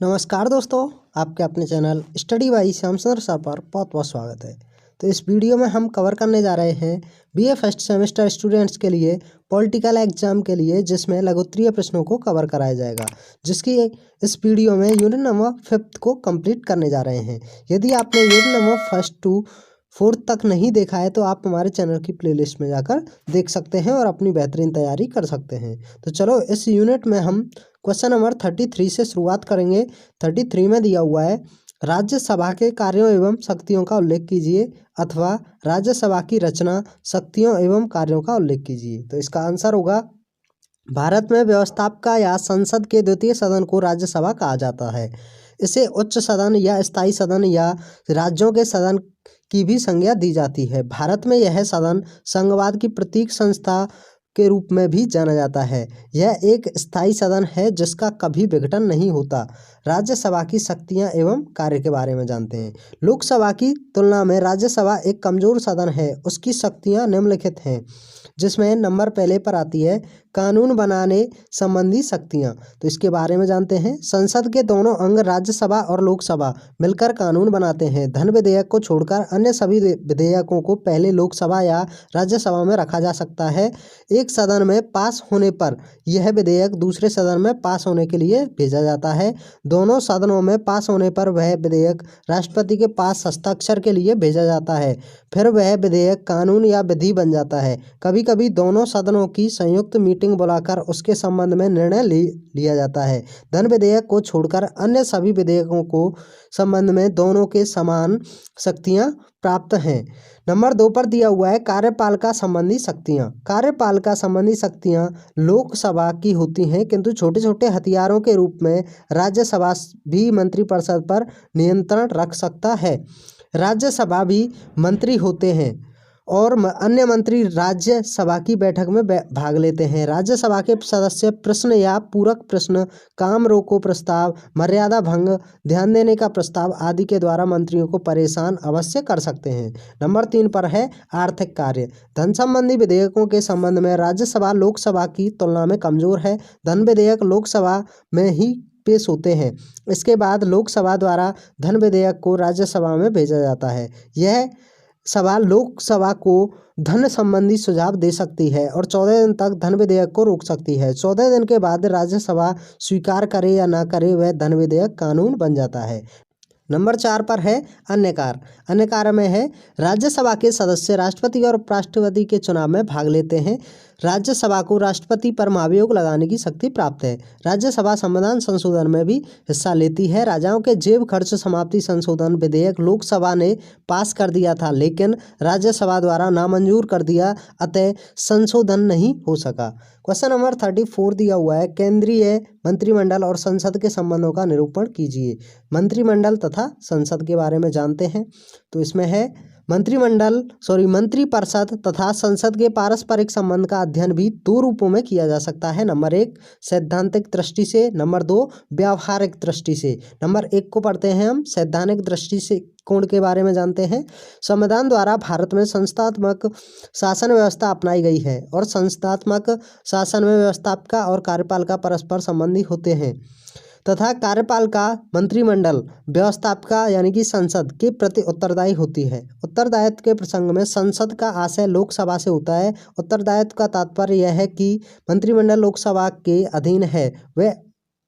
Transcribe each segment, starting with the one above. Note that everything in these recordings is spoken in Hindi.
नमस्कार दोस्तों, आपके अपने चैनल स्टडी बाई श्याम सुंदर सर पर बहुत बहुत स्वागत है। तो इस वीडियो में हम कवर करने जा रहे हैं बीए फर्स्ट सेमेस्टर स्टूडेंट्स के लिए पॉलिटिकल एग्जाम के लिए, जिसमें लघुत्तरीय प्रश्नों को कवर कराया जाएगा, जिसकी इस वीडियो में यूनिट नंबर 5 को कंप्लीट करने जा रहे हैं। यदि आपने यूनिट नंबर 1 to 4 तक नहीं देखा है तो आप हमारे चैनल की प्लेलिस्ट में जाकर देख सकते हैं और अपनी बेहतरीन तैयारी कर सकते हैं। तो चलो इस यूनिट में हम क्वेश्चन नंबर 33 से शुरुआत करेंगे। 33 में दिया हुआ है, राज्यसभा के कार्यों एवं शक्तियों का उल्लेख कीजिए, अथवा राज्यसभा की रचना, शक्तियों एवं कार्यों का उल्लेख कीजिए। तो इसका आंसर होगा, भारत में व्यवस्थापिका या संसद के द्वितीय सदन को राज्यसभा कहा जाता है। इसे उच्च सदन या स्थायी सदन या राज्यों के सदन की भी संज्ञा दी जाती है। भारत में यह सदन संघवाद की प्रतीक संस्था के रूप में भी जाना जाता है। यह एक स्थायी सदन है जिसका कभी विघटन नहीं होता। राज्यसभा की शक्तियां एवं कार्य के बारे में जानते हैं। लोकसभा की तुलना में राज्यसभा एक कमजोर सदन है। उसकी शक्तियां निम्नलिखित हैं, जिसमें नंबर पहले पर आती है कानून बनाने संबंधी शक्तियां। तो इसके बारे में जानते हैं। संसद के दोनों अंग राज्यसभा और लोकसभा मिलकर कानून बनाते हैं। धन विधेयक को छोड़कर अन्य सभी विधेयकों को पहले लोकसभा या राज्यसभा में रखा जा सकता है। एक सदन में पास होने पर यह विधेयक दूसरे सदन में पास होने के लिए भेजा जाता है। दोनों सदनों में पास होने पर वह विधेयक राष्ट्रपति के पास हस्ताक्षर के लिए भेजा जाता है। फिर वह विधेयक कानून या विधि बन जाता है। कभी कभी दोनों सदनों की संयुक्त मीटिंग बुलाकर उसके संबंध में निर्णय लिया जाता है। धन विधेयक को छोड़कर अन्य सभी विधेयकों को संबंध में दोनों के समान शक्तियां प्राप्त हैं। नंबर 2 पर दिया हुआ है कार्यपालिका संबंधी शक्तियां। कार्यपालिका संबंधी शक्तियां लोकसभा की होती हैं, किंतु छोटे छोटे हथियारों के रूप में राज्यसभा भी मंत्रिपरिषद पर नियंत्रण रख सकता है। राज्यसभा भी मंत्री होते हैं और अन्य मंत्री राज्यसभा की बैठक में भाग लेते हैं। राज्यसभा के सदस्य प्रश्न या पूरक प्रश्न, काम रोको प्रस्ताव, मर्यादा भंग, ध्यान देने का प्रस्ताव आदि के द्वारा मंत्रियों को परेशान अवश्य कर सकते हैं। नंबर 3 पर है आर्थिक कार्य। धन संबंधी विधेयकों के संबंध में राज्यसभा लोकसभा की तुलना में कमजोर है। धन विधेयक लोकसभा में ही पेश होते हैं। इसके बाद लोकसभा द्वारा धन विधेयक को राज्यसभा में भेजा जाता है। यह सभा लोकसभा को धन संबंधी सुझाव दे सकती है और 14 दिन तक धन विधेयक को रोक सकती है। 14 दिन के बाद राज्यसभा स्वीकार करे या ना करे, वह धन विधेयक कानून बन जाता है। नंबर 4 पर है अन्य कार्य। अन्य कार्य में है, राज्यसभा के सदस्य राष्ट्रपति और उपराष्ट्रपति के चुनाव में भाग लेते हैं। राज्यसभा को राष्ट्रपति पर महाभियोग लगाने की शक्ति प्राप्त है। राज्यसभा संविधान संशोधन में भी हिस्सा लेती है। राजाओं के जेब खर्च समाप्ति संशोधन विधेयक लोकसभा ने पास कर दिया था, लेकिन राज्यसभा द्वारा नामंजूर कर दिया, अतः संशोधन नहीं हो सका। क्वेश्चन नंबर 34 दिया हुआ है, केंद्रीय मंत्रिमंडल और संसद के संबंधों का निरूपण कीजिए। मंत्रिमंडल तथा संसद के बारे में जानते हैं। तो इसमें है मंत्रिपरिषद तथा संसद के पारस्परिक संबंध का अध्ययन भी 2 रूपों में किया जा सकता है। नंबर 1 सैद्धांतिक दृष्टि से, नंबर 2 व्यावहारिक दृष्टि से। नंबर 1 को पढ़ते हैं हम। सैद्धांतिक दृष्टि से कोण के बारे में जानते हैं। संविधान द्वारा भारत में संस्थात्मक शासन व्यवस्था अपनाई गई है और संस्थात्मक शासन में व्यवस्थापिका और कार्यपालिका परस्पर संबंधी होते हैं तथा कार्यपालिका मंत्रिमंडल व्यवस्थापिका यानी कि संसद के प्रति उत्तरदायी होती है। उत्तरदायित्व के प्रसंग में संसद का आशय लोकसभा से होता है। उत्तरदायित्व का तात्पर्य यह है कि मंत्रिमंडल लोकसभा के अधीन है, वह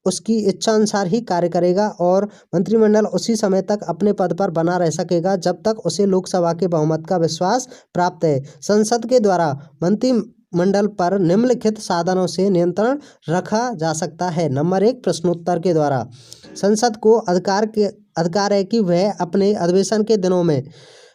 उसकी इच्छा अनुसार ही कार्य करेगा और मंत्रिमंडल उसी समय तक अपने पद पर बना रह सकेगा जब तक उसे लोकसभा के बहुमत का विश्वास प्राप्त है। संसद के द्वारा मंत्रिमंडल पर निम्नलिखित साधनों से नियंत्रण रखा जा सकता है। नंबर 1 प्रश्नोत्तर के द्वारा। संसद को अधिकार है कि वह अपने अधिवेशन के दिनों में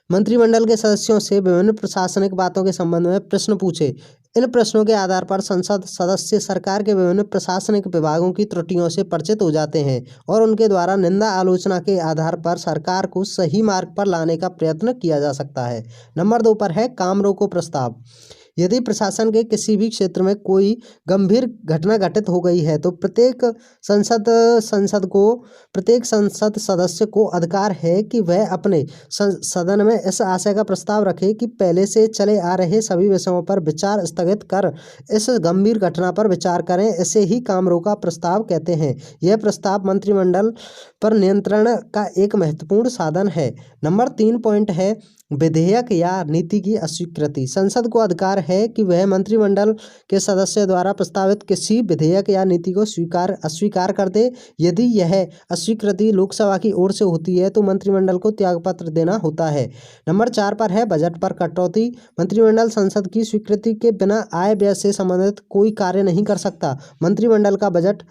मंत्रिमंडल के सदस्यों से विभिन्न प्रशासनिक बातों के संबंध में प्रश्न पूछे। इन प्रश्नों के आधार पर संसद सदस्य सरकार के विभिन्न प्रशासनिक विभागों की त्रुटियों से परिचित हो जाते हैं और उनके द्वारा निंदा आलोचना के आधार पर सरकार को सही मार्ग पर लाने का प्रयत्न किया जा सकता है। नंबर 2 पर है काम रोको प्रस्ताव। यदि प्रशासन के किसी भी क्षेत्र में कोई गंभीर घटना घटित हो गई है तो प्रत्येक संसद सदस्य को अधिकार है कि वह अपने सदन में इस आशय का प्रस्ताव रखे कि पहले से चले आ रहे सभी विषयों पर विचार स्थगित कर इस गंभीर घटना पर विचार करें। इसे ही काम रोका प्रस्ताव कहते हैं। यह प्रस्ताव मंत्रिमंडल पर नियंत्रण का एक महत्वपूर्ण साधन है। नंबर 3 पॉइंट है विधेयक या नीति की अस्वीकृति। संसद को अधिकार है कि वह मंत्रिमंडल के सदस्य द्वारा प्रस्तावित किसी विधेयक या नीति को अस्वीकार कर दे। यदि यह अस्वीकृति लोकसभा की ओर से होती है तो मंत्रिमंडल को त्यागपत्र देना होता है। नंबर 4 पर है बजट पर कटौती। मंत्रिमंडल संसद की स्वीकृति के बिना आय व्यय से संबंधित कोई कार्य नहीं कर सकता। मंत्रिमंडल का बजट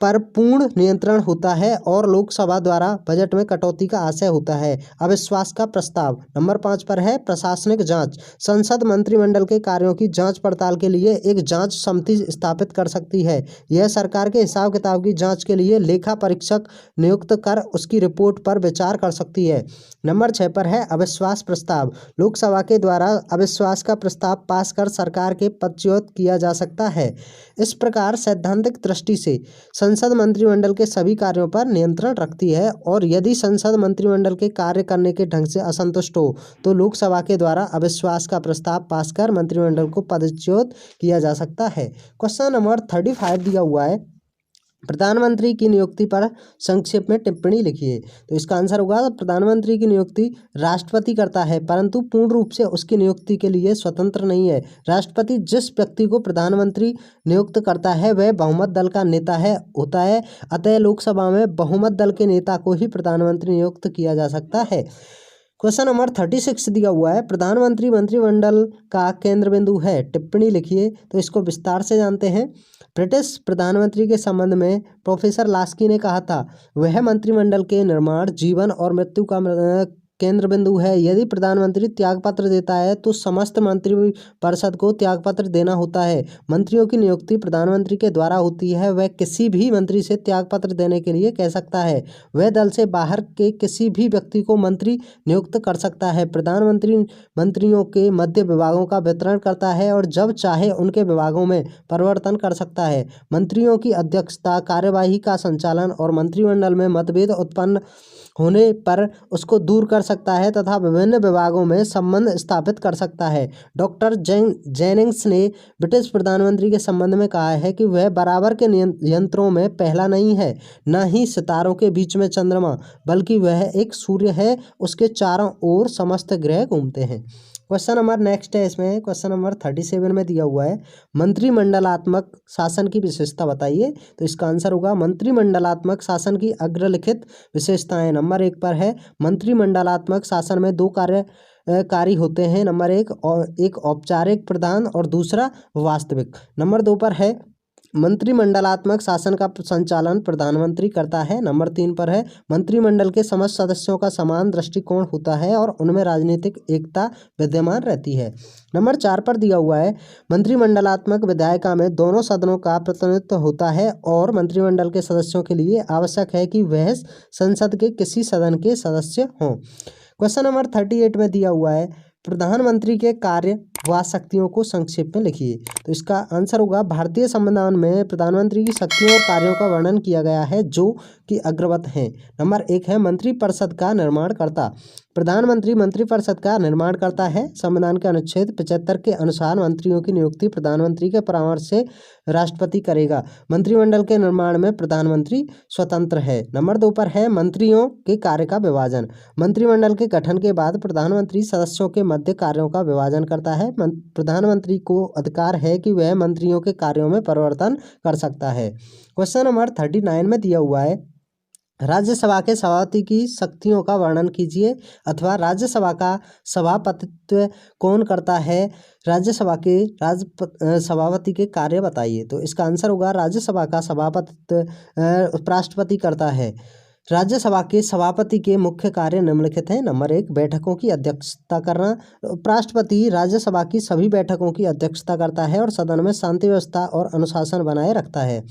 पर पूर्ण नियंत्रण होता है और लोकसभा द्वारा बजट में कटौती का आशय होता है। अविश्वास का प्रस्ताव। नंबर 5 पर है प्रशासनिक जांच। संसद मंत्रिमंडल के कार्यों की जांच पड़ताल के लिए एक जांच समिति स्थापित कर सकती है। यह सरकार के हिसाब किताब की जांच के लिए लेखा परीक्षक नियुक्त कर उसकी रिपोर्ट पर विचार कर सकती है। नंबर 6 पर है अविश्वास प्रस्ताव। लोकसभा के द्वारा अविश्वास का प्रस्ताव पास कर सरकार के पदच्युत किया जा सकता है। इस प्रकार सैद्धांतिक दृष्टि से संसद मंत्रिमंडल के सभी कार्यों पर नियंत्रण रखती है और यदि संसद मंत्रिमंडल के कार्य करने के ढंग से असंतुष्ट हो तो लोकसभा के द्वारा अविश्वास का प्रस्ताव पास कर मंत्रिमंडल को पदच्युत किया जा सकता है। क्वेश्चन नंबर 35 दिया हुआ है प्रधानमंत्री की नियुक्ति पर संक्षेप में टिप्पणी लिखिए। तो इसका आंसर होगा प्रधानमंत्री की नियुक्ति राष्ट्रपति करता है परंतु पूर्ण रूप से उसकी नियुक्ति के लिए स्वतंत्र नहीं है। राष्ट्रपति जिस व्यक्ति को प्रधानमंत्री नियुक्त करता है वह बहुमत दल का नेता होता है। अतः लोकसभा में बहुमत दल के नेता को ही प्रधानमंत्री नियुक्त किया जा सकता है। क्वेश्चन नंबर 36 दिया हुआ है प्रधानमंत्री मंत्रिमंडल का केंद्र बिंदु है। टिप्पणी लिखिए। तो इसको विस्तार से जानते हैं। ब्रिटिश प्रधानमंत्री के संबंध में प्रोफेसर लास्की ने कहा था वह मंत्रिमंडल के निर्माण जीवन और मृत्यु का केंद्र बिंदु है। यदि प्रधानमंत्री त्यागपत्र देता है तो समस्त मंत्रिपरिषद को त्यागपत्र देना होता है। मंत्रियों की नियुक्ति प्रधानमंत्री के द्वारा होती है। वह किसी भी मंत्री से त्यागपत्र देने के लिए कह सकता है। वह दल से बाहर के किसी भी व्यक्ति को मंत्री नियुक्त कर सकता है। प्रधानमंत्री मंत्रियों के मध्य विभागों का वितरण करता है और जब चाहे उनके विभागों में परिवर्तन कर सकता है। मंत्रियों की अध्यक्षता कार्यवाही का संचालन और मंत्रिमंडल में मतभेद उत्पन्न होने पर उसको दूर कर सकता है तथा विभिन्न विभागों में संबंध स्थापित कर सकता है। डॉक्टर जेनिंग्स ने ब्रिटिश प्रधानमंत्री के संबंध में कहा है कि वह बराबर के यंत्रों में पहला नहीं है, न ही सितारों के बीच में चंद्रमा, बल्कि वह एक सूर्य है, उसके चारों ओर समस्त ग्रह घूमते हैं। क्वेश्चन नंबर नेक्स्ट है इसमें क्वेश्चन नंबर 37 में दिया हुआ है मंत्रिमंडलात्मक शासन की विशेषता बताइए। तो इसका आंसर होगा मंत्रिमंडलात्मक शासन की अग्रलिखित विशेषताएं। नंबर 1 पर है मंत्रिमंडलात्मक शासन में 2 कार्यकारी होते हैं। नंबर 1 औपचारिक प्रधान और दूसरा वास्तविक। नंबर 2 पर है मंत्रिमंडलात्मक शासन का संचालन प्रधानमंत्री करता है। नंबर 3 पर है मंत्रिमंडल के समस्त सदस्यों का समान दृष्टिकोण होता है और उनमें राजनीतिक एकता विद्यमान रहती है। नंबर 4 पर दिया हुआ है मंत्रिमंडलात्मक विधायिका में दोनों सदनों का प्रतिनिधित्व होता है और मंत्रिमंडल के सदस्यों के लिए आवश्यक है कि वह संसद के किसी सदन के सदस्य हों। क्वेश्चन नंबर 38 में दिया हुआ है प्रधानमंत्री के कार्य व शक्तियों को संक्षेप में लिखिए। तो इसका आंसर होगा भारतीय संविधान में प्रधानमंत्री की शक्तियों और कार्यों का वर्णन किया गया है जो कि अग्रवत हैं। नंबर 1 है मंत्रिपरिषद का निर्माण करता। प्रधानमंत्री मंत्रिपरिषद का निर्माण करता है। संविधान के अनुच्छेद 75 के अनुसार मंत्रियों की नियुक्ति प्रधानमंत्री के परामर्श से राष्ट्रपति करेगा। मंत्रिमंडल के निर्माण में प्रधानमंत्री स्वतंत्र है। नंबर 2 पर है मंत्रियों के कार्य का विभाजन। मंत्रिमंडल के गठन के बाद प्रधानमंत्री सदस्यों के मध्य कार्यों का विभाजन करता है। प्रधानमंत्री को अधिकार है कि वह मंत्रियों के कार्यों में परिवर्तन कर सकता है। क्वेश्चन नंबर 39 में दिया हुआ है राज्यसभा के सभापति की शक्तियों का वर्णन कीजिए अथवा राज्यसभा का सभापतित्व कौन करता है। राज्यसभा के सभापति के कार्य बताइए। तो इसका आंसर होगा राज्यसभा का सभापतित्व उपराष्ट्रपति करता है। राज्यसभा के सभापति के मुख्य कार्य निम्नलिखित हैं। नंबर 1 बैठकों की अध्यक्षता करना। उपराष्ट्रपति राज्यसभा की सभी बैठकों की अध्यक्षता करता है और सदन में शांति व्यवस्था और अनुशासन बनाए रखता है।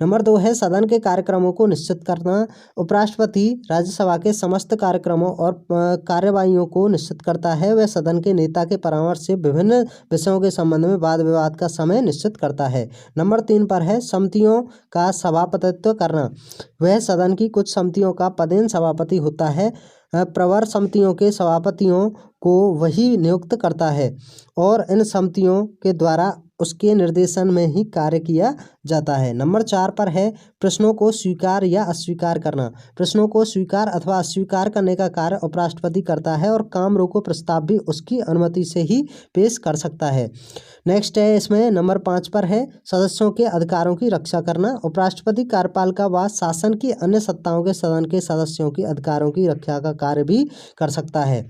नंबर 2 है सदन के कार्यक्रमों को निश्चित करना। उपराष्ट्रपति राज्यसभा के समस्त कार्यक्रमों और कार्यवाहियों को निश्चित करता है। वह सदन के नेता के परामर्श से विभिन्न विषयों के संबंध में वाद विवाद का समय निश्चित करता है। नंबर 3 पर है समितियों का सभापतित्व करना। वह सदन की कुछ समितियों का पदेन सभापति होता है। प्रवर समितियों के सभापतियों को वही नियुक्त करता है और इन समितियों के द्वारा उसके निर्देशन में ही कार्य किया जाता है। नंबर 4 पर है प्रश्नों को स्वीकार या अस्वीकार करना। प्रश्नों को स्वीकार अथवा अस्वीकार करने का कार्य उपराष्ट्रपति करता है और काम रोको प्रस्ताव भी उसकी अनुमति से ही पेश कर सकता है। नेक्स्ट है इसमें नंबर 5 पर है सदस्यों के अधिकारों की रक्षा करना। उपराष्ट्रपति कार्यपालिका व शासन की अन्य सत्ताओं के सदन के सदस्यों के अधिकारों की रक्षा का कार्य भी कर सकता है।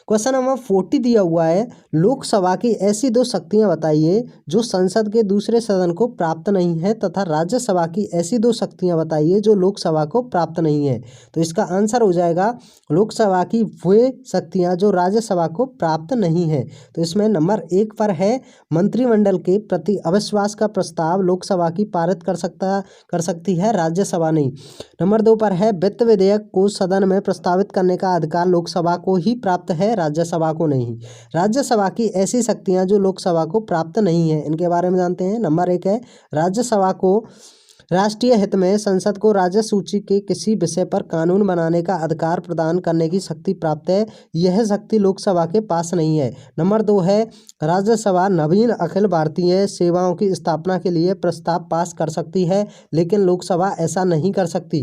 क्वेश्चन नंबर 40 दिया हुआ है लोकसभा की ऐसी 2 शक्तियां बताइए जो संसद के दूसरे सदन को प्राप्त नहीं है तथा राज्यसभा की ऐसी 2 शक्तियां बताइए जो लोकसभा को प्राप्त नहीं है। तो इसका आंसर हो जाएगा लोकसभा की वे शक्तियां जो राज्यसभा को प्राप्त नहीं है। तो इसमें नंबर 1 पर है मंत्रिमंडल के प्रति अविश्वास का प्रस्ताव लोकसभा की पारित कर सकती है, राज्यसभा नहीं। नंबर 2 पर है वित्त विधेयक को सदन में प्रस्तावित करने का अधिकार लोकसभा को ही प्राप्त है, राज्यसभा को नहीं। राज्यसभा की ऐसी शक्तियां जो लोकसभा को प्राप्त नहीं है, इनके बारे में जानते हैं। नंबर 1 है राज्यसभा को राष्ट्रीय हित में संसद को राज्य सूची के किसी विषय पर कानून बनाने का अधिकार प्रदान करने की शक्ति प्राप्त है। यह शक्ति लोकसभा के पास नहीं है। नंबर 2 है राज्यसभा नवीन अखिल भारतीय सेवाओं की स्थापना के लिए प्रस्ताव पास कर सकती है, लेकिन लोकसभा ऐसा नहीं कर सकती।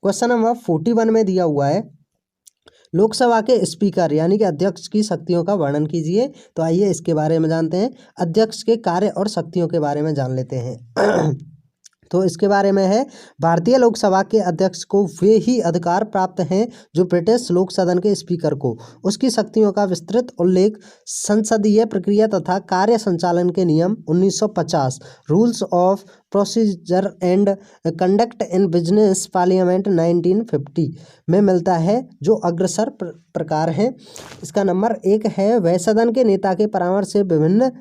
क्वेश्चन नंबर 41 में दिया हुआ है लोकसभा के स्पीकर यानी कि अध्यक्ष की शक्तियों का वर्णन कीजिए। तो आइए इसके बारे में जानते हैं। अध्यक्ष के कार्य और शक्तियों के बारे में जान लेते हैं। तो इसके बारे में है भारतीय लोकसभा के अध्यक्ष को वे ही अधिकार प्राप्त हैं जो ब्रिटिश लोक सदन के स्पीकर को। उसकी शक्तियों का विस्तृत उल्लेख संसदीय प्रक्रिया तथा कार्य संचालन के नियम 1950 rules of procedure and conduct in business parliament 1950 में मिलता है, जो अग्रसर प्रकार हैं। इसका नंबर 1 है वह सदन के नेता के परामर्श से विभिन्न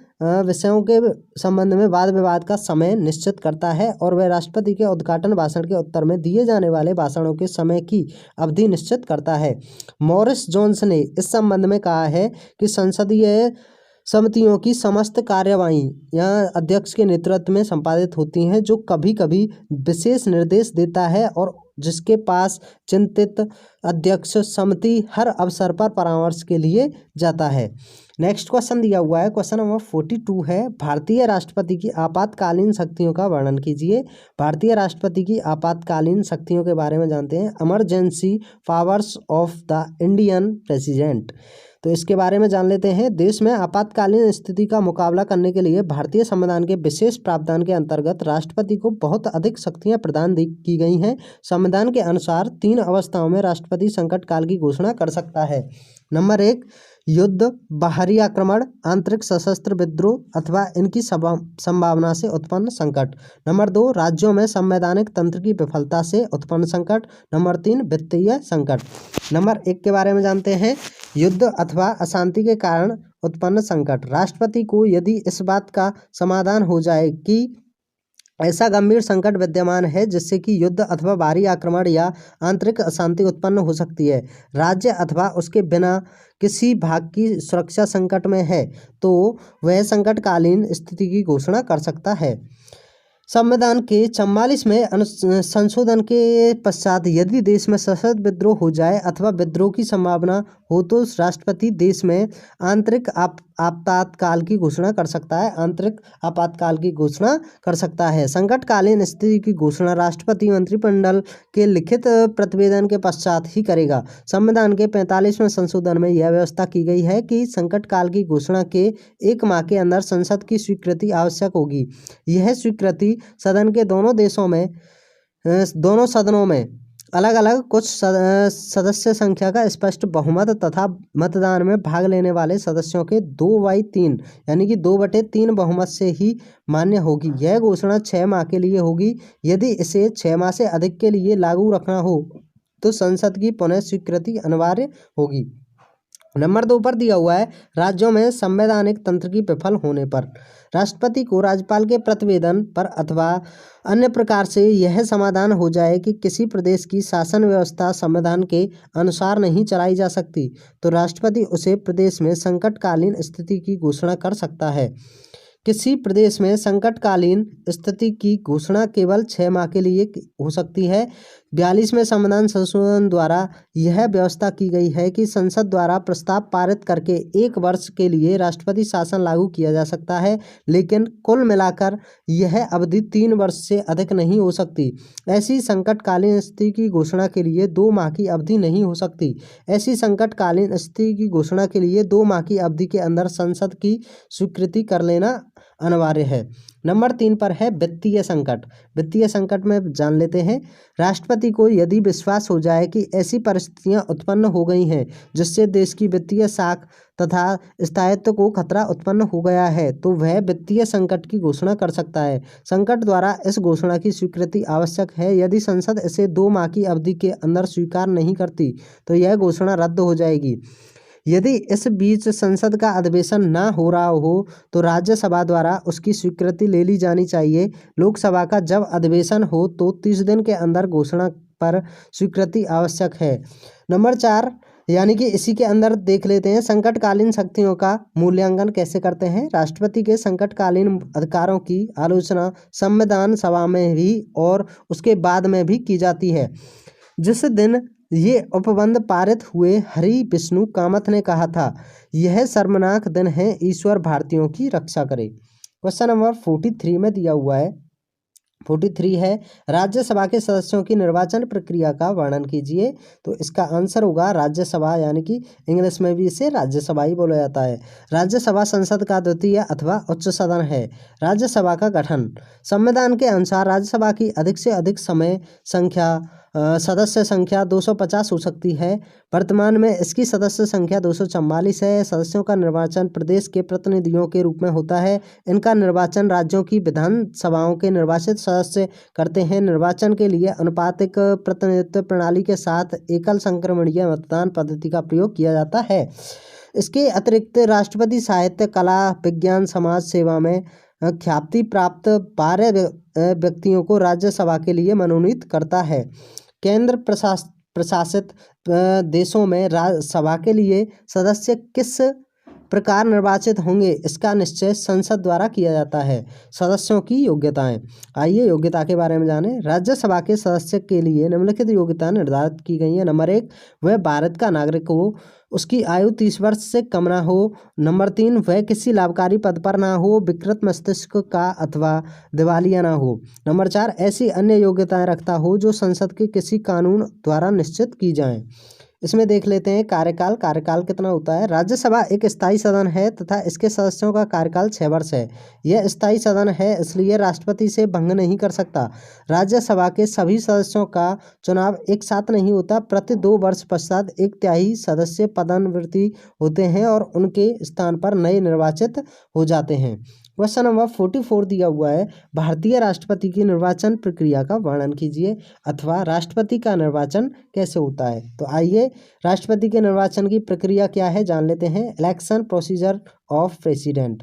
विषयों के संबंध में वाद विवाद का समय निश्चित करता है और वह राष्ट्रपति के उद्घाटन भाषण के उत्तर में दिए जाने वाले भाषणों के समय की अवधि निश्चित करता है। मॉरिस जोन्स ने इस संबंध में कहा है कि संसदीय समितियों की समस्त कार्यवाही यहाँ अध्यक्ष के नेतृत्व में संपादित होती हैं, जो कभी कभी विशेष निर्देश देता है और जिसके पास चिंतित अध्यक्ष समिति हर अवसर पर परामर्श के लिए जाता है। नेक्स्ट क्वेश्चन दिया हुआ है क्वेश्चन नंबर 42 है भारतीय राष्ट्रपति की आपातकालीन शक्तियों का वर्णन कीजिए। भारतीय राष्ट्रपति की आपातकालीन शक्तियों के बारे में जानते हैं। Emergency powers of the Indian president. तो इसके बारे में जान लेते हैं। देश में आपातकालीन स्थिति का मुकाबला करने के लिए भारतीय संविधान के विशेष प्रावधान के अंतर्गत राष्ट्रपति को बहुत अधिक शक्तियां प्रदान की गई हैं। संविधान के अनुसार 3 अवस्थाओं में राष्ट्रपति संकट काल की घोषणा कर सकता है। नंबर 1 युद्ध, बाहरी आक्रमण, आंतरिक सशस्त्र विद्रोह अथवा इनकी संभावना से उत्पन्न संकट। नंबर 2 राज्यों में संवैधानिक तंत्र की विफलता से उत्पन्न संकट। नंबर 3 वित्तीय संकट। नंबर 1 के बारे में जानते हैं। युद्ध अथवा अशांति के कारण उत्पन्न संकट। राष्ट्रपति को यदि इस बात का समाधान हो जाए कि ऐसा गंभीर संकट विद्यमान है जिससे कि युद्ध अथवा बाहरी आक्रमण या आंतरिक अशांति उत्पन्न हो सकती है, राज्य अथवा उसके बिना किसी भाग की सुरक्षा संकट में है, तो वह संकटकालीन स्थिति की घोषणा कर सकता है। संविधान के 44 में संशोधन के पश्चात यदि देश में सशस्त्र विद्रोह हो जाए अथवा विद्रोह की संभावना हो तो राष्ट्रपति देश में आंतरिक आपातकाल की घोषणा कर सकता है। आंतरिक आपातकाल की घोषणा कर सकता है। संकटकालीन स्थिति की घोषणा राष्ट्रपति मंत्रिमंडल के लिखित प्रतिवेदन के पश्चात ही करेगा। संविधान के 45वें संशोधन में यह व्यवस्था की गई है कि संकट काल की घोषणा के 1 माह के अंदर संसद की स्वीकृति आवश्यक होगी। यह स्वीकृति सदन के दोनों सदनों में अलग अलग कुछ सदस्य संख्या का स्पष्ट बहुमत तथा मतदान में भाग लेने वाले सदस्यों के 2/3 यानी कि 2/3 बहुमत से ही मान्य होगी। यह घोषणा 6 माह के लिए होगी। यदि इसे 6 माह से अधिक के लिए लागू रखना हो तो संसद की पुनः स्वीकृति अनिवार्य होगी। नंबर 2 पर दिया हुआ है राज्यों में संवैधानिक तंत्र की विफल होने पर। राष्ट्रपति को राज्यपाल के प्रतिवेदन पर अथवा अन्य प्रकार से यह समाधान हो जाए कि किसी प्रदेश की शासन व्यवस्था संविधान के अनुसार नहीं चलाई जा सकती, तो राष्ट्रपति उसे प्रदेश में संकटकालीन स्थिति की घोषणा कर सकता है। किसी प्रदेश में संकटकालीन स्थिति की घोषणा केवल 6 माह के लिए हो सकती है। 42वें संविधान संशोधन द्वारा यह व्यवस्था की गई है कि संसद द्वारा प्रस्ताव पारित करके 1 वर्ष के लिए राष्ट्रपति शासन लागू किया जा सकता है, लेकिन कुल मिलाकर यह अवधि 3 वर्ष से अधिक नहीं हो सकती। ऐसी संकटकालीन स्थिति की घोषणा के लिए 2 माह की अवधि नहीं हो सकती। ऐसी संकटकालीन स्थिति की घोषणा के लिए 2 माह की अवधि के अंदर संसद की स्वीकृति कर लेना अनिवार्य है। नंबर 3 पर है वित्तीय संकट। वित्तीय संकट में जान लेते हैं, राष्ट्रपति को यदि विश्वास हो जाए कि ऐसी परिस्थितियां उत्पन्न हो गई हैं जिससे देश की वित्तीय साख तथा स्थायित्व को खतरा उत्पन्न हो गया है, तो वह वित्तीय संकट की घोषणा कर सकता है। संकट द्वारा इस घोषणा की स्वीकृति आवश्यक है। यदि संसद इसे 2 माह की अवधि के अंदर स्वीकार नहीं करती तो यह घोषणा रद्द हो जाएगी। यदि इस बीच संसद का अधिवेशन न हो रहा हो तो राज्यसभा द्वारा उसकी स्वीकृति ले ली जानी चाहिए। लोकसभा का जब अधिवेशन हो तो 30 दिन के अंदर घोषणा पर स्वीकृति आवश्यक है। नंबर 4 यानी कि इसी के अंदर देख लेते हैं संकटकालीन शक्तियों का मूल्यांकन कैसे करते हैं। राष्ट्रपति के संकटकालीन अधिकारों की आलोचना संविधान सभा में भी और उसके बाद में भी की जाती है। जिस दिन ये उपबंध पारित हुए, हरि विष्णु कामत ने कहा था, यह शर्मनाक दिन है, ईश्वर भारतीयों की रक्षा करे। क्वेश्चन नंबर 43 में दिया हुआ है, 43 है, राज्यसभा के सदस्यों की निर्वाचन प्रक्रिया का वर्णन कीजिए। तो इसका आंसर होगा राज्यसभा, यानी कि इंग्लिश में भी इसे राज्यसभा ही बोला जाता है। राज्यसभा संसद का द्वितीय अथवा उच्च सदन है। राज्यसभा का गठन संविधान के अनुसार राज्यसभा की अधिक से अधिक सदस्य संख्या 250 हो सकती है। वर्तमान में इसकी सदस्य संख्या 244 है। सदस्यों का निर्वाचन प्रदेश के प्रतिनिधियों के रूप में होता है। इनका निर्वाचन राज्यों की विधानसभाओं के निर्वाचित सदस्य करते हैं। निर्वाचन के लिए अनुपातिक प्रतिनिधित्व प्रणाली के साथ एकल संक्रमणीय मतदान पद्धति का प्रयोग किया जाता है। इसके अतिरिक्त राष्ट्रपति साहित्य, कला, विज्ञान, समाज सेवा में ख्याति प्राप्त 12 व्यक्तियों को राज्यसभा के लिए मनोनीत करता है। केंद्र प्रशासित देशों में राज्यसभा के लिए सदस्य किस प्रकार निर्वाचित होंगे, इसका निश्चय संसद द्वारा किया जाता है। सदस्यों की योग्यताएं, आइए योग्यता के बारे में जानें। राज्यसभा के सदस्य के लिए निम्नलिखित योग्यता निर्धारित की गई है। नंबर 1, वह भारत का नागरिक हो, उसकी आयु 30 वर्ष से कम ना हो। नंबर 3, वह किसी लाभकारी पद पर ना हो, विकृत मस्तिष्क का अथवा दिवालिया ना हो। नंबर 4, ऐसी अन्य योग्यताएं रखता हो जो संसद के किसी कानून द्वारा निश्चित की जाएं। इसमें देख लेते हैं कार्यकाल कितना होता है। राज्यसभा एक स्थायी सदन है तथा इसके सदस्यों का कार्यकाल 6 वर्ष है। यह स्थायी सदन है, इसलिए राष्ट्रपति से भंग नहीं कर सकता। राज्यसभा के सभी सदस्यों का चुनाव एक साथ नहीं होता। प्रति 2 वर्ष पश्चात 1/3 सदस्य पदोन्नति होते हैं और उनके स्थान पर नए निर्वाचित हो जाते हैं। क्वेश्चन नंबर 44 दिया हुआ है, भारतीय राष्ट्रपति की निर्वाचन प्रक्रिया का वर्णन कीजिए अथवा राष्ट्रपति का निर्वाचन कैसे होता है। तो आइए राष्ट्रपति के निर्वाचन की प्रक्रिया क्या है जान लेते हैं। Election procedure of president.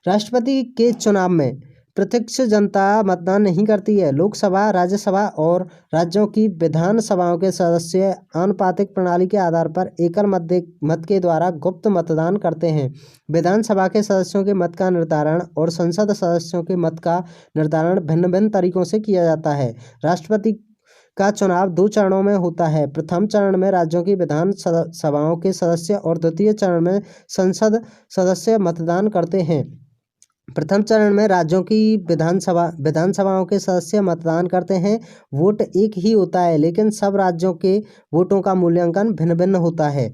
राष्ट्रपति के चुनाव में प्रत्यक्ष जनता मतदान नहीं करती है। लोकसभा, राज्यसभा और राज्यों की विधानसभाओं के सदस्य आनुपातिक प्रणाली के आधार पर एकल मत के द्वारा गुप्त मतदान करते हैं। विधानसभा के सदस्यों के मत का निर्धारण और संसद सदस्यों के मत का निर्धारण भिन्न भिन्न तरीकों से किया जाता है। राष्ट्रपति का चुनाव 2 चरणों में होता है। प्रथम चरण में राज्यों की विधानसभाओं के सदस्य और द्वितीय चरण में संसद सदस्य मतदान करते हैं। प्रथम चरण में राज्यों की विधानसभाओं के सदस्य मतदान करते हैं। वोट एक ही होता है, लेकिन सब राज्यों के वोटों का मूल्यांकन भिन्न भिन्न होता है।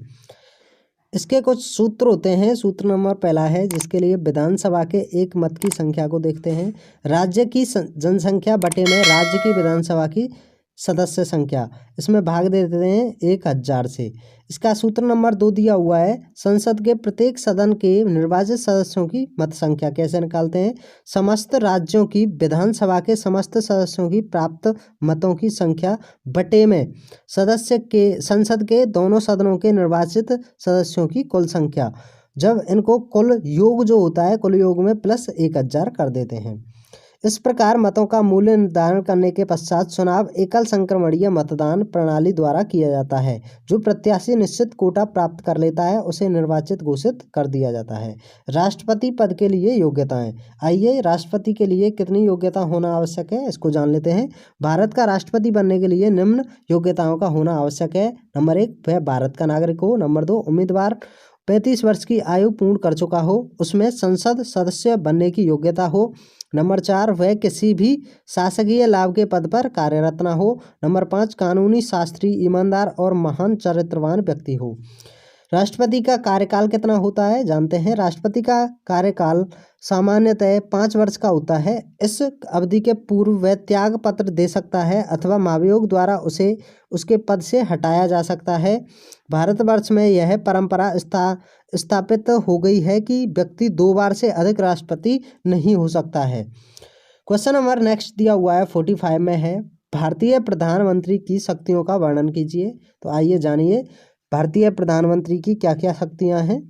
इसके कुछ सूत्र होते हैं। सूत्र नंबर 1 है, जिसके लिए विधानसभा के एक मत की संख्या को देखते हैं। राज्य की जनसंख्या बटे में राज्य की विधानसभा की सदस्य संख्या, इसमें भाग दे देते हैं 1000 से। इसका सूत्र नंबर 2 दिया हुआ है, संसद के प्रत्येक सदन के निर्वाचित सदस्यों की मत संख्या कैसे निकालते हैं। समस्त राज्यों की विधानसभा के समस्त सदस्यों की प्राप्त मतों की संख्या बटे में संसद के दोनों सदनों के निर्वाचित सदस्यों की कुल संख्या। जब इनको कुल योग जो होता है कुल योग में प्लस 1000 कर देते हैं। इस प्रकार मतों का मूल्य निर्धारण करने के पश्चात चुनाव एकल संक्रमणीय मतदान प्रणाली द्वारा किया जाता है। जो प्रत्याशी निश्चित कोटा प्राप्त कर लेता है उसे निर्वाचित घोषित कर दिया जाता है। राष्ट्रपति पद के लिए योग्यताएं। आइए राष्ट्रपति के लिए कितनी योग्यता होना आवश्यक है इसको जान लेते हैं। भारत का राष्ट्रपति बनने के लिए निम्न योग्यताओं का होना आवश्यक है। नंबर 1, वह भारत का नागरिक हो। नंबर 2, उम्मीदवार 35 वर्ष की आयु पूर्ण कर चुका हो, उसमें संसद सदस्य बनने की योग्यता हो। नंबर 4, वह किसी भी शासकीय लाभ के पद पर कार्यरत न हो। नंबर 5, कानूनी, शास्त्री, ईमानदार और महान चरित्रवान व्यक्ति हो। राष्ट्रपति का कार्यकाल कितना होता है जानते हैं। राष्ट्रपति का कार्यकाल सामान्यतः 5 वर्ष का होता है। इस अवधि के पूर्व वह त्याग पत्र दे सकता है अथवा महाभियोग द्वारा उसे उसके पद से हटाया जा सकता है। भारतवर्ष में यह परंपरा स्थापित हो गई है कि व्यक्ति 2 बार से अधिक राष्ट्रपति नहीं हो सकता है। क्वेश्चन नंबर नेक्स्ट दिया हुआ है 45 में है, भारतीय प्रधानमंत्री की शक्तियों का वर्णन कीजिए। तो आइए जानिए भारतीय प्रधानमंत्री की क्या क्या शक्तियां हैं।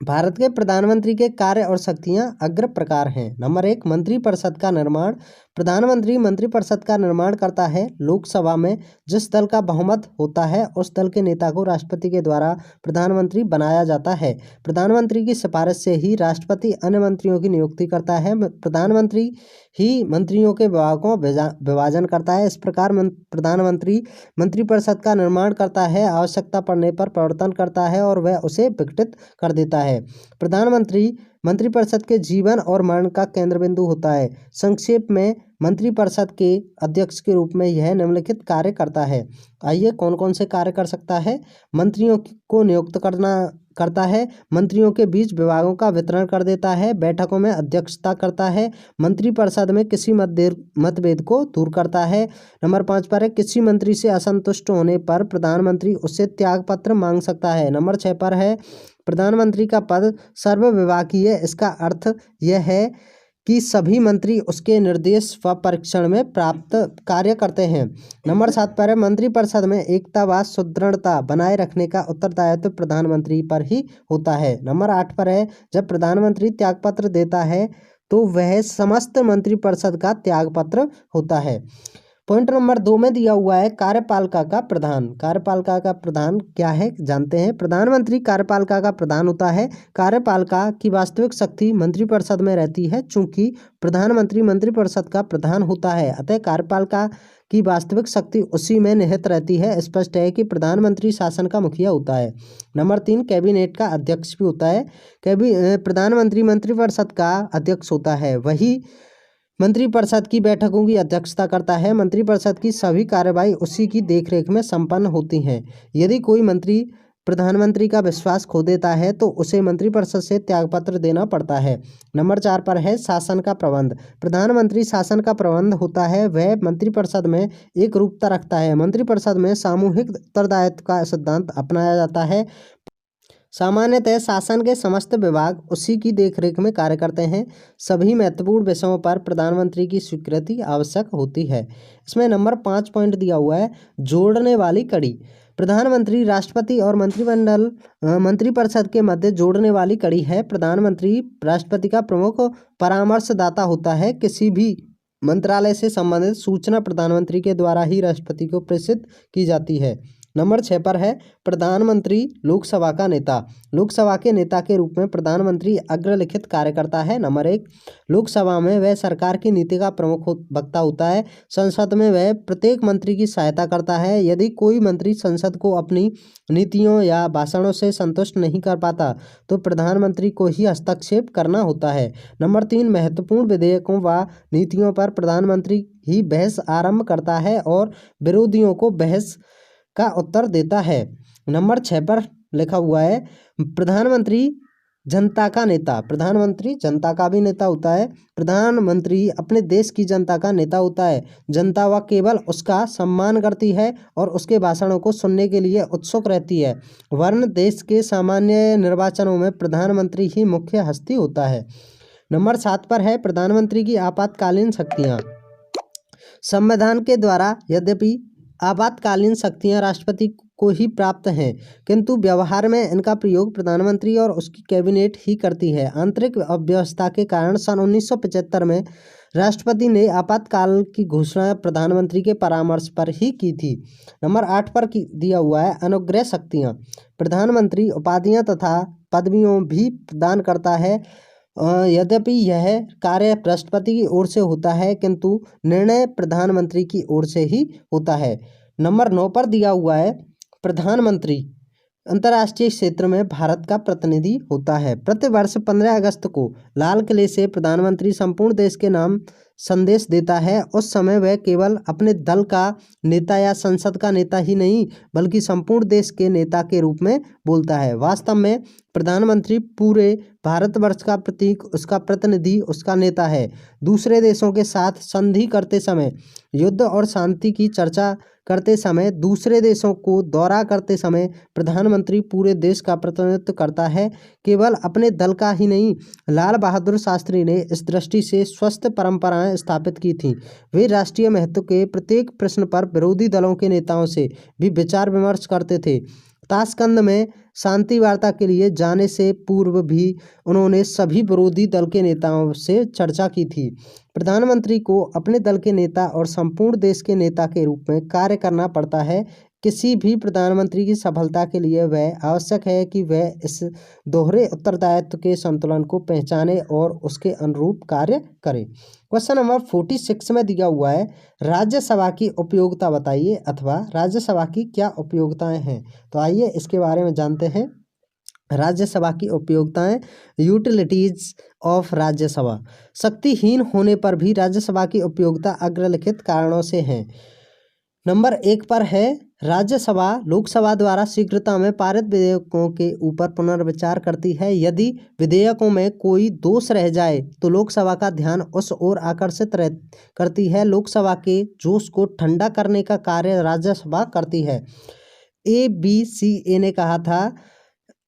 भारत के प्रधानमंत्री के कार्य और शक्तियां अग्र प्रकार हैं। नंबर 1, मंत्रिपरिषद का निर्माण। प्रधानमंत्री मंत्रिपरिषद का निर्माण करता है। लोकसभा में जिस दल का बहुमत होता है उस दल के नेता को राष्ट्रपति के द्वारा प्रधानमंत्री बनाया जाता है। प्रधानमंत्री की सिफारिश से ही राष्ट्रपति अन्य मंत्रियों की नियुक्ति करता है। प्रधानमंत्री ही मंत्रियों के विभागों विभाजन करता है। इस प्रकार प्रधानमंत्री मंत्रिपरिषद का निर्माण करता है, आवश्यकता पड़ने पर प्रवर्तन करता है और वह उसे विघटित कर देता है। प्रधानमंत्री मंत्रिपरिषद के जीवन और मरण का केंद्र बिंदु होता है। संक्षेप में मंत्रिपरिषद के अध्यक्ष के रूप में यह निम्नलिखित कार्य करता है। आइए कौन कौन से कार्य कर सकता है। मंत्रियों को नियुक्त करता है, मंत्रियों के बीच विभागों का वितरण कर देता है, बैठकों में अध्यक्षता करता है, मंत्रिपरिषद में किसी मतभेद को दूर करता है। नंबर 5 पर है, किसी मंत्री से असंतुष्ट होने पर प्रधानमंत्री उससे त्यागपत्र मांग सकता है। नंबर 6 पर है, प्रधानमंत्री का पद सर्वविभागीय। इसका अर्थ यह है कि सभी मंत्री उसके निर्देश व परीक्षण में प्राप्त कार्य करते हैं। नंबर 7 पर है, मंत्रिपरिषद में एकता व सुदृढ़ता बनाए रखने का उत्तरदायित्व प्रधानमंत्री पर ही होता है। नंबर 8 पर है, जब प्रधानमंत्री त्यागपत्र देता है तो वह समस्त मंत्रिपरिषद का त्यागपत्र होता है। पॉइंट नंबर 2 में दिया हुआ है कार्यपालिका का प्रधान। कार्यपालिका का प्रधान क्या है जानते हैं। प्रधानमंत्री कार्यपालिका का प्रधान होता है। कार्यपालिका की वास्तविक शक्ति मंत्रिपरिषद में रहती है। चूंकि प्रधानमंत्री मंत्रिपरिषद का प्रधान होता है अतः कार्यपालिका की वास्तविक शक्ति उसी में निहित रहती है। स्पष्ट है कि प्रधानमंत्री शासन का मुखिया होता है। नंबर 3, कैबिनेट का अध्यक्ष भी होता है। प्रधानमंत्री मंत्रिपरिषद का अध्यक्ष होता है, वही मंत्रिपरिषद की बैठकों की अध्यक्षता करता है। मंत्रिपरिषद की सभी कार्यवाही उसी की देखरेख में संपन्न होती हैं। यदि कोई मंत्री प्रधानमंत्री का विश्वास खो देता है तो उसे मंत्रिपरिषद से त्यागपत्र देना पड़ता है। नंबर 4 पर है, शासन का प्रबंध। प्रधानमंत्री शासन का प्रबंध होता है, वह मंत्रिपरिषद में एक रूपता रखता है। मंत्रिपरिषद में सामूहिक उत्तरदायित्व का सिद्धांत अपनाया जाता है। सामान्यतः शासन के समस्त विभाग उसी की देखरेख में कार्य करते हैं। सभी महत्वपूर्ण विषयों पर प्रधानमंत्री की स्वीकृति आवश्यक होती है। इसमें नंबर 5 पॉइंट दिया हुआ है, जोड़ने वाली कड़ी। प्रधानमंत्री राष्ट्रपति और मंत्रिपरिषद के मध्य जोड़ने वाली कड़ी है। प्रधानमंत्री राष्ट्रपति का प्रमुख परामर्शदाता होता है। किसी भी मंत्रालय से संबंधित सूचना प्रधानमंत्री के द्वारा ही राष्ट्रपति को प्रेषित की जाती है। नंबर 6 पर है, प्रधानमंत्री लोकसभा का नेता। लोकसभा के नेता के रूप में प्रधानमंत्री अग्रलिखित कार्य करता है। नंबर 1, लोकसभा में वह सरकार की नीति का प्रमुख वक्ता होता है। संसद में वह प्रत्येक मंत्री की सहायता करता है। यदि कोई मंत्री संसद को अपनी नीतियों या भाषणों से संतुष्ट नहीं कर पाता तो प्रधानमंत्री को ही हस्तक्षेप करना होता है। नंबर 3, महत्वपूर्ण विधेयकों व नीतियों पर प्रधानमंत्री ही बहस आरंभ करता है और विरोधियों को बहस का उत्तर देता है। नंबर 6 पर लिखा हुआ है, प्रधानमंत्री जनता का नेता। प्रधानमंत्री जनता का भी नेता होता है। प्रधानमंत्री अपने देश की जनता का नेता होता है। जनता वह केवल उसका सम्मान करती है और उसके भाषणों को सुनने के लिए उत्सुक रहती है, वरन देश के सामान्य निर्वाचनों में प्रधानमंत्री ही मुख्य हस्ती होता है। नंबर 7 पर है, प्रधानमंत्री की आपातकालीन शक्तियाँ। संविधान के द्वारा यद्यपि आपातकालीन शक्तियां राष्ट्रपति को ही प्राप्त हैं, किंतु व्यवहार में इनका प्रयोग प्रधानमंत्री और उसकी कैबिनेट ही करती है। आंतरिक अव्यवस्था के कारण सन 1975 में राष्ट्रपति ने आपातकाल की घोषणा प्रधानमंत्री के परामर्श पर ही की थी। नंबर 8 पर दिया हुआ है अनुग्रह शक्तियाँ। प्रधानमंत्री उपाधियाँ तथा पदवियों भी प्रदान करता है, यद्यपि यह कार्य राष्ट्रपति की ओर से होता है, किंतु निर्णय प्रधानमंत्री की ओर से ही होता है। नंबर 9 पर दिया हुआ है प्रधानमंत्री अंतर्राष्ट्रीय क्षेत्र में भारत का प्रतिनिधि होता है। प्रतिवर्ष 15 अगस्त को लाल किले से प्रधानमंत्री संपूर्ण देश के नाम संदेश देता है। उस समय वह केवल अपने दल का नेता या संसद का नेता ही नहीं, बल्कि संपूर्ण देश के नेता के रूप में बोलता है। वास्तव में प्रधानमंत्री पूरे भारतवर्ष का प्रतीक, उसका प्रतिनिधि, उसका नेता है। दूसरे देशों के साथ संधि करते समय, युद्ध और शांति की चर्चा करते समय, दूसरे देशों को दौरा करते समय प्रधानमंत्री पूरे देश का प्रतिनिधित्व करता है, केवल अपने दल का ही नहीं। लाल बहादुर शास्त्री ने इस दृष्टि से स्वस्थ परंपराएं स्थापित की थीं। वे राष्ट्रीय महत्व के प्रत्येक प्रश्न पर विरोधी दलों के नेताओं से भी विचार विमर्श करते थे। ताशकंद में शांति वार्ता के लिए जाने से पूर्व भी उन्होंने सभी विरोधी दल के नेताओं से चर्चा की थी। प्रधानमंत्री को अपने दल के नेता और संपूर्ण देश के नेता के रूप में कार्य करना पड़ता है। किसी भी प्रधानमंत्री की सफलता के लिए वह आवश्यक है कि वह इस दोहरे उत्तरदायित्व के संतुलन को पहचाने और उसके अनुरूप कार्य करे। क्वेश्चन नंबर 46 में दिया हुआ है राज्यसभा की उपयोगिता बताइए, अथवा राज्यसभा की क्या उपयोगिताएं हैं। तो आइए इसके बारे में जानते हैं। राज्यसभा की उपयोगिताएं। Utilities of Rajya Sabha. शक्तिहीन होने पर भी राज्यसभा की उपयोगिता अग्रलिखित कारणों से है। नंबर 1 पर है राज्यसभा लोकसभा द्वारा शीघ्रता में पारित विधेयकों के ऊपर पुनर्विचार करती है। यदि विधेयकों में कोई दोष रह जाए तो लोकसभा का ध्यान उस ओर आकर्षित करती है। लोकसभा के जोश को ठंडा करने का कार्य राज्यसभा करती है। ABCA ने कहा था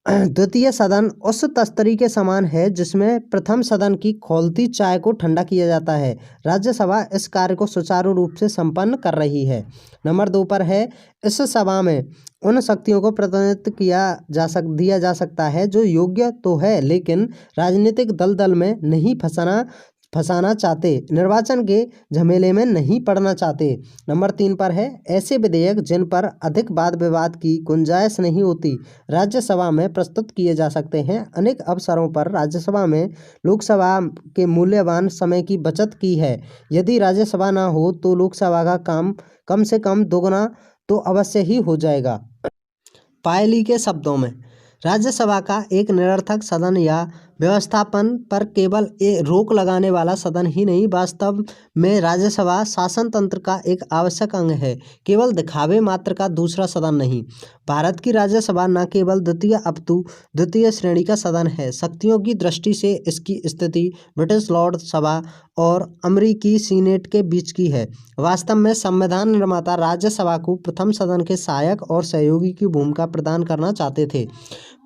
द्वितीय सदन उस तस्तरी के समान है जिसमें प्रथम सदन की खौलती चाय को ठंडा किया जाता है। राज्यसभा इस कार्य को सुचारू रूप से संपन्न कर रही है। नंबर 2 पर है इस सभा में उन शक्तियों को प्रतिनिधित्व दिया जा सकता है जो योग्य तो है, लेकिन राजनीतिक दलदल में नहीं फंसाना चाहते, निर्वाचन के झमेले में नहीं पड़ना चाहते। नंबर 3 पर है ऐसे विधेयक जिन पर अधिक वाद विवाद की गुंजाइश नहीं होती राज्यसभा में प्रस्तुत किए जा सकते हैं। अनेक अवसरों पर राज्यसभा में लोकसभा के मूल्यवान समय की बचत की है। यदि राज्यसभा ना हो तो लोकसभा का काम कम से कम दोगुना तो अवश्य ही हो जाएगा। पायली के शब्दों में राज्यसभा का एक निरर्थक सदन या व्यवस्थापन पर केवल रोक लगाने वाला सदन ही नहीं, वास्तव में राज्यसभा शासन तंत्र का एक आवश्यक अंग है, केवल दिखावे मात्र का दूसरा सदन नहीं। भारत की राज्यसभा न केवल द्वितीय अपितु द्वितीय श्रेणी का सदन है। शक्तियों की दृष्टि से इसकी स्थिति ब्रिटिश लॉर्ड सभा और अमेरिकी सीनेट के बीच की है। वास्तव में संविधान निर्माता राज्यसभा को प्रथम सदन के सहायक और सहयोगी की भूमिका प्रदान करना चाहते थे,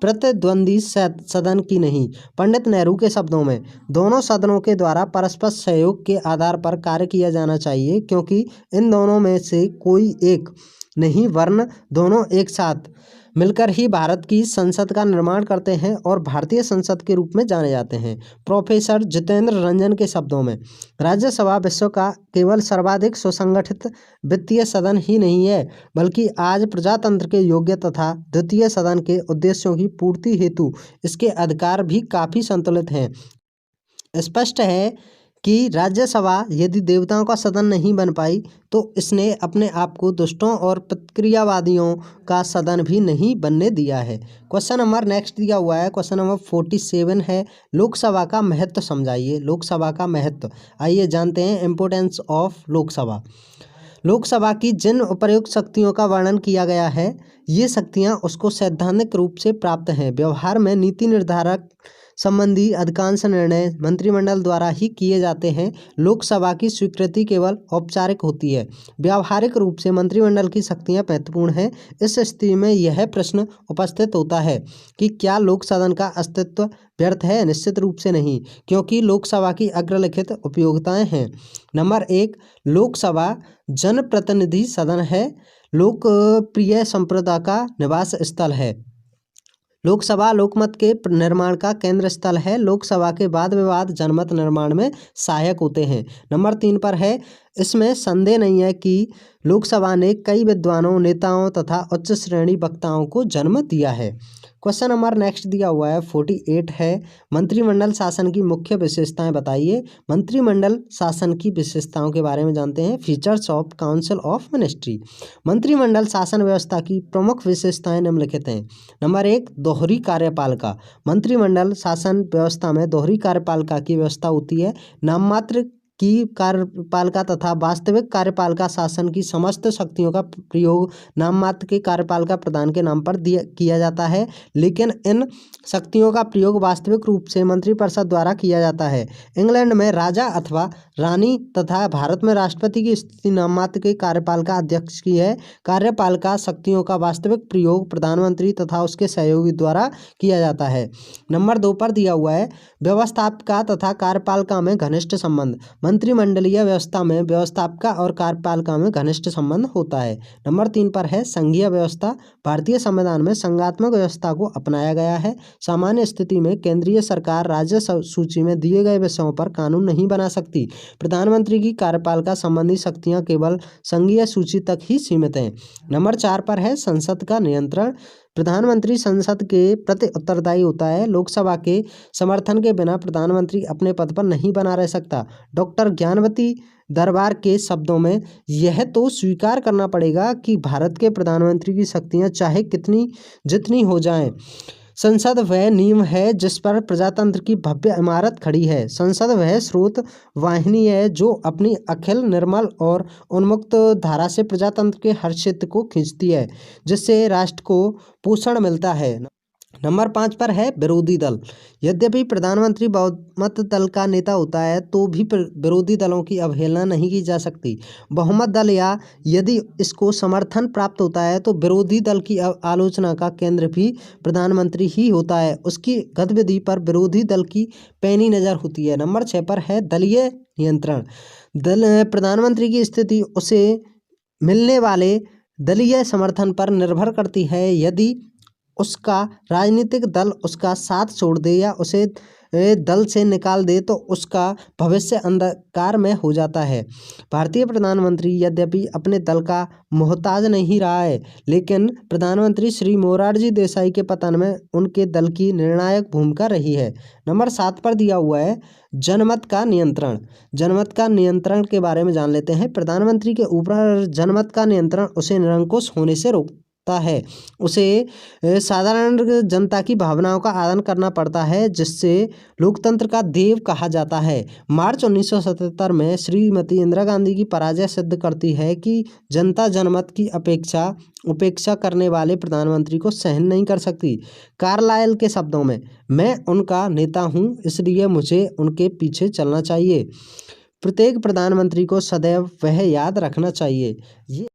प्रतिद्वंदी सदन की नहीं। पंडित नेहरू के शब्दों में दोनों सदनों के द्वारा परस्पर सहयोग के आधार पर कार्य किया जाना चाहिए, क्योंकि इन दोनों में से कोई एक नहीं वरन दोनों एक साथ मिलकर ही भारत की संसद का निर्माण करते हैं और भारतीय संसद के रूप में जाने जाते हैं। प्रोफेसर जितेंद्र रंजन के शब्दों में राज्यसभा विश्व का केवल सर्वाधिक सुसंगठित वित्तीय सदन ही नहीं है, बल्कि आज प्रजातंत्र के योग्य तथा द्वितीय सदन के उद्देश्यों की पूर्ति हेतु इसके अधिकार भी काफ़ी संतुलित हैं। स्पष्ट है कि राज्यसभा यदि देवताओं का सदन नहीं बन पाई तो इसने अपने आप को दुष्टों और प्रतिक्रियावादियों का सदन भी नहीं बनने दिया है। क्वेश्चन नंबर नेक्स्ट दिया हुआ है, क्वेश्चन नंबर 47 है लोकसभा का महत्व समझाइए। लोकसभा का महत्व आइए जानते हैं। Importance of Lok Sabha. लोकसभा की जिन उपर्युक्त शक्तियों का वर्णन किया गया है, ये शक्तियाँ उसको सैद्धांतिक रूप से प्राप्त हैं। व्यवहार में नीति निर्धारक संबंधी अधिकांश निर्णय मंत्रिमंडल द्वारा ही किए जाते हैं। लोकसभा की स्वीकृति केवल औपचारिक होती है। व्यावहारिक रूप से मंत्रिमंडल की शक्तियां महत्वपूर्ण हैं। इस स्थिति में यह प्रश्न उपस्थित होता है कि क्या लोक सदन का अस्तित्व व्यर्थ है? निश्चित रूप से नहीं, क्योंकि लोकसभा की अग्रलिखित उपयोगिताएं हैं। नंबर 1, लोकसभा जनप्रतिनिधि सदन है। लोकप्रिय संप्रदाय का निवास स्थल है। लोकसभा लोकमत के निर्माण का केंद्र स्थल है। लोकसभा के वाद विवाद जनमत निर्माण में सहायक होते हैं। नंबर 3 पर है, इसमें संदेह नहीं है कि लोकसभा ने कई विद्वानों, नेताओं तथा उच्च श्रेणी वक्ताओं को जन्म दिया है। क्वेश्चन नंबर नेक्स्ट दिया हुआ है 48 है, मंत्रिमंडल शासन की मुख्य विशेषताएं बताइए। मंत्रिमंडल शासन की विशेषताओं के बारे में जानते हैं। Features of council of ministry. मंत्रिमंडल शासन व्यवस्था की प्रमुख विशेषताएं निम्नलिखित हैं। नंबर 1, दोहरी कार्यपालिका। मंत्रिमंडल शासन व्यवस्था में दोहरी कार्यपालिका की व्यवस्था होती है। नाममात्र की कार्यपालिका तथा वास्तविक कार्यपालिका शासन की समस्त शक्तियों का प्रयोग नाम मात्र के कार्यपालिका प्रधान के नाम पर किया जाता है, लेकिन इन शक्तियों का प्रयोग वास्तविक रूप से मंत्रिपरिषद द्वारा किया जाता है। इंग्लैंड में राजा अथवा रानी तथा भारत में राष्ट्रपति की स्थिति नाम मात्र के कार्यपालिका अध्यक्ष की है। कार्यपालिका शक्तियों का वास्तविक प्रयोग प्रधानमंत्री तथा उसके सहयोगी द्वारा किया जाता है। नंबर 2 पर दिया हुआ है, व्यवस्थापिका तथा कार्यपालिका में घनिष्ठ संबंध। मंत्रिमंडलीय व्यवस्था में व्यवस्थापिका और कार्यपालिका में घनिष्ठ संबंध होता है। नंबर 3 पर है, संघीय व्यवस्था। भारतीय संविधान में संघात्मक व्यवस्था को अपनाया गया है। सामान्य स्थिति में केंद्रीय सरकार राज्य सूची में दिए गए विषयों पर कानून नहीं बना सकती। प्रधानमंत्री की कार्यपालिका संबंधी शक्तियां केवल संघीय सूची तक ही सीमित हैं। नंबर 4 पर है, संसद का नियंत्रण। प्रधानमंत्री संसद के प्रति उत्तरदायी होता है। लोकसभा के समर्थन के बिना प्रधानमंत्री अपने पद पर नहीं बना रह सकता। डॉक्टर ज्ञानवती दरबार के शब्दों में, यह तो स्वीकार करना पड़ेगा कि भारत के प्रधानमंत्री की शक्तियां चाहे कितनी जितनी हो जाएं, संसद वह नींव है जिस पर प्रजातंत्र की भव्य इमारत खड़ी है। संसद वह स्रोत वाहिनी है जो अपनी अखिल निर्मल और उन्मुक्त धारा से प्रजातंत्र के हर क्षेत्र को खींचती है, जिससे राष्ट्र को पोषण मिलता है। नंबर 5 पर है, विरोधी दल। यद्यपि प्रधानमंत्री बहुमत दल का नेता होता है तो भी विरोधी दलों की अवहेलना नहीं की जा सकती। बहुमत दल या यदि इसको समर्थन प्राप्त होता है तो विरोधी दल की आलोचना का केंद्र भी प्रधानमंत्री ही होता है। उसकी गतिविधि पर विरोधी दल की पैनी नज़र होती है। नंबर 6 पर है, दलीय नियंत्रण। प्रधानमंत्री की स्थिति उसे मिलने वाले दलीय समर्थन पर निर्भर करती है। यदि उसका राजनीतिक दल उसका साथ छोड़ दे या उसे दल से निकाल दे तो उसका भविष्य अंधकार में हो जाता है। भारतीय प्रधानमंत्री यद्यपि अपने दल का मोहताज नहीं रहा है, लेकिन प्रधानमंत्री श्री मोरारजी देसाई के पतन में उनके दल की निर्णायक भूमिका रही है। नंबर 7 पर दिया हुआ है, जनमत का नियंत्रण। जनमत का नियंत्रण के बारे में जान लेते हैं। प्रधानमंत्री के ऊपर जनमत का नियंत्रण उसे निरंकुश होने से रोकता है। उसे साधारण जनता की भावनाओं का आदान करना पड़ता है, जिससे लोकतंत्र का देव कहा जाता है। मार्च 1977 में श्रीमती इंदिरा गांधी की पराजय सिद्ध करती है कि जनता जनमत की उपेक्षा करने वाले प्रधानमंत्री को सहन नहीं कर सकती। कार्लाइल के शब्दों में, मैं उनका नेता हूं, इसलिए मुझे उनके पीछे चलना चाहिए। प्रत्येक प्रधानमंत्री को सदैव वह याद रखना चाहिए। ये